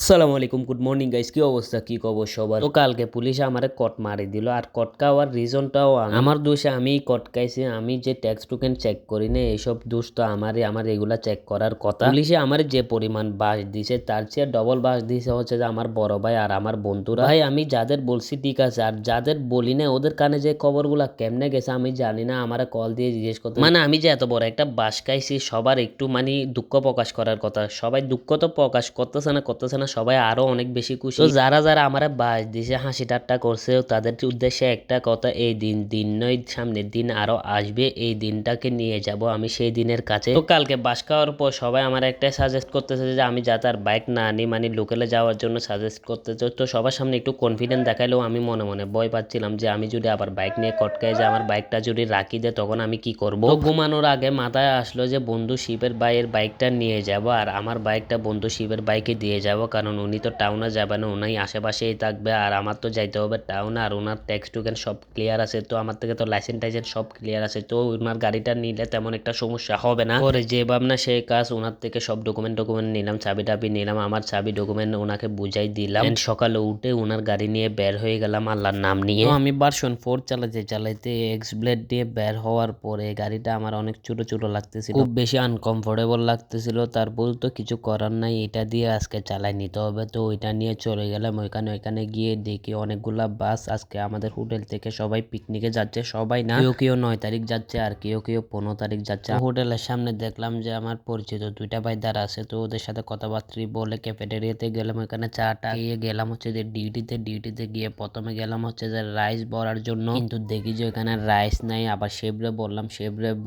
আসসালামু আলাইকুম, good morning guys. কি অবস্থা, কি খবর সবার? তো কালকে পুলিশে আমারে কট মারি দিল, আর কট খাওয়ার রিজনটাও আমার দোষে, আমি কট খাইছি। আমি যে ট্যাক্স টোকেন চেক করি না, এইসব দোষ তো আমারই। আমার এগুলা চেক করার কথা। পুলিশে আমার যে পরিমাণ বাস দিছে তার চেয়ে ডবল বাস দিছে হচ্ছে যে আমার বড় ভাই আর আমার বন্ধুরা। ভাই আমি যাদের বলছি ঠিক আছে, আর যাদের বলি না ওদের কানে যে খবরগুলা কেমনে গেছে আমি জানি না। আমারে কল দিয়ে জিজ্ঞেস করতে, মানে আমি যে এত বড় একটা বাস খাইছি, সবার একটু মানে দুঃখ প্রকাশ করার কথা। সবাই দুঃখ তো প্রকাশ করতেছে না, সবাই আরো অনেক বেশি খুশি। তো যারা যারা আমার বাস দিছে, হাসি ঠাট্টা করছে, তাদের উদ্দেশ্যে একটা কথা, এই দিন নয়, সামনের দিন আরো আসবে, এই দিনটাকে নিয়ে যাব আমি সেই দিনের কাছে। তো কালকে বাস খাওয়ার পর সবাই আমার একটা সাজেস্ট করতেছে যে আমি যাতে আর বাইক না আনি, মানে লোকালে যাওয়ার জন্য সাজেস্ট করতেছে। তো সবার সামনে একটু কনফিডেন্ট দেখাইলেও আমি মনে মনে ভয় পাচ্ছিলাম যে আমি যদি আবার বাইক নিয়ে কটকায় যে আমার বাইকটা যদি রাখি দেয় তখন আমি কি করব। তো ঘুমানোর আগে মাথায় আসলো যে বন্ধু শিবের ভাইয়ের বাইকটা নিয়ে যাব, আর আমার বাইকটা বন্ধু শিবের বাইকে দিয়ে যাব, কারণ উনি তো টাউনে যাবে না, উনি আশেপাশেই থাকবে, আর আমার তো যাইতে হবে টাউনে। আর ওনার ট্যাক্স টুকেন সব ক্লিয়ার আছে, তো আমার থেকে তো লাইসেন্স টাইসেন্স সব ক্লিয়ার আছে, তো ওনার গাড়িটা নিলে তেমন একটা সমস্যা হবে না। পরে যে ভাবনা সেই কাজ, ওনার থেকে সব ডকুমেন্ট নিলাম, চাবি টাবি নিলাম, আমার চাবি ডকুমেন্ট ওনাকে বুঝাই দিলাম। সকালে উঠে ওনার গাড়ি নিয়ে বের হয়ে গেলাম আল্লাহর নাম নিয়ে। তো আমি ভার্সন 4 চালাইতে এক্স ব্লেড দিয়ে বের হওয়ার পরে গাড়িটা আমার অনেক ছোট ছোট লাগতেছিল, খুব বেশি আনকমফোর্টেবল লাগতেছিল। তারপর তো কিছু করার নাই, এটা দিয়ে আজকে চালাই নিতে হবে। তো ওইটা নিয়ে চলে গেলাম ওইখানে গিয়ে দেখি অনেকগুলা বাস আজকে আমাদের হোটেল থেকে সবাই পিকনিকে যাচ্ছে। সবাই না, কেউ 9 তারিখ যাচ্ছে আর কেউ 15 তারিখ যাচ্ছে। হোটেলের সামনে দেখলাম যে আমার পরিচিত দুইটা ভাই দাঁড়া আছে, তো ওদের সাথে কথাবার্তা বলে ক্যাফেটেরিয়াতে গেলাম। ওখানে চাটা খেয়ে গেলাম হচ্ছে যে ডিউটিতে গিয়ে প্রথমে গেলাম হচ্ছে যে রাইস ভরার জন্য, কিন্তু দেখি যে ওখানে রাইস নাই। আবার শেবরে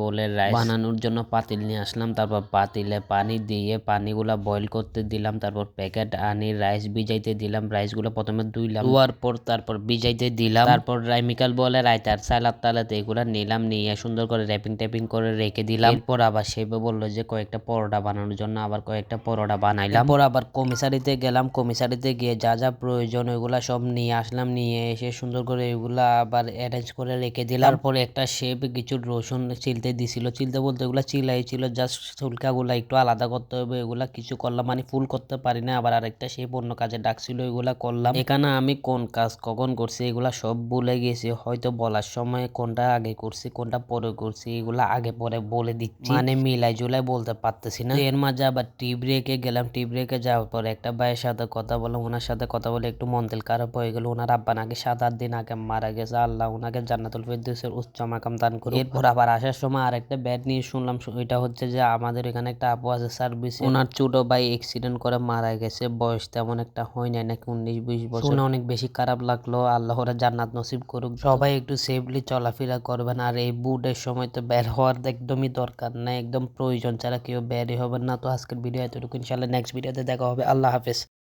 বলে রাইস বানানোর জন্য পাতিল নিয়ে আসলাম। তারপর পাতিলে পানি দিয়ে পানিগুলা বয়েল করতে দিলাম, তারপর প্যাকেট আনি রাইস ভিজাইতে দিলাম। রাইসগুলো প্রথমে ধোয়ার পর তারপর ভিজাইতে দিলাম। তারপর রাইমিকাল বলে রায়তার সালাদ টালাদ এগুলা নিলাম, নিয়ে সুন্দর করে র্যাপিং করে রেখে দিলাম। এরপর আবার সেবে বললো যে কয়েকটা পরোটা বানানোর জন্য, আবার কয়েকটা পরোটা বানাইলাম। পর আবার কমিসারিতে গেলাম, কমিসারিতে গিয়ে যা যা প্রয়োজন ওইগুলা সব নিয়ে আসলাম, নিয়ে এসে সুন্দর করে এগুলা আবার অ্যারেঞ্জ করে রেখে দিলাম। তারপরে একটা শেপ কিছু রসুন চিলতে দিছিল, চিলতে বলতে এগুলা চিলাই ছিল, জাস্ট ছুলকাগুলা একটু আলাদা করতে হবে। এগুলা কিছু করলাম, মানে ফুল করতে পারি না। আবার আরেকটা শেপ অন্য কাজে ডাকছিল, এগুলা করলাম। এখানে আমি কোন কাজ কখন করছি এগুলা সব ভুলে গেছি, হয়তো বলার সময় কোনটা আগে করছি কোনটা পরে করছি এগুলা আগে পরে বলে দিচ্ছি, মানে মিলাই জুলাই বলতে পারতেছি না। এর মাঝে আবার টি ব্রেকে গেলাম, টি ব্রেকে যাওয়ার পর একটা ভাইয়ের সাথে কথা বললাম, ওনার সাথে কথা বলে একটু মন দিল খারাপ হয়ে গেল। ওনার আব্বা নাকি 7-8 দিন আগে মারা গেছে, আল্লাহ ওনাকে জান্নাতুল ফেরদৌসের উচ্চ মাকাম দান করুক। এরপর আবার আসার সময় আরেকটা ব্যাড নিউজ শুনলাম, ওইটা হচ্ছে যে আমাদের এখানে একটা আপু আছে সার্ভিসে, ওনার ছোট ভাই অ্যাক্সিডেন্ট করে মারা গেছে। বয়স তেমন একটা হয় নাই, নাকি 19-20 বছর। শুনে অনেক বেশি খারাপ লাগলো, আল্লাহ ওরা জান্নাত নসিব করুক। সবাই একটু সেফলি চলাফেরা করবেন, আর এই বুটের সময় তো বের হওয়ার একদমই দরকার নাই, একদম প্রয়োজন ছাড়া কেউ বেরই হবেন না। তো আজকের ভিডিও এতটুকু, ইনশাআল্লাহ নেক্সট ভিডিওতে দেখা হবে। আল্লাহ হাফেজ।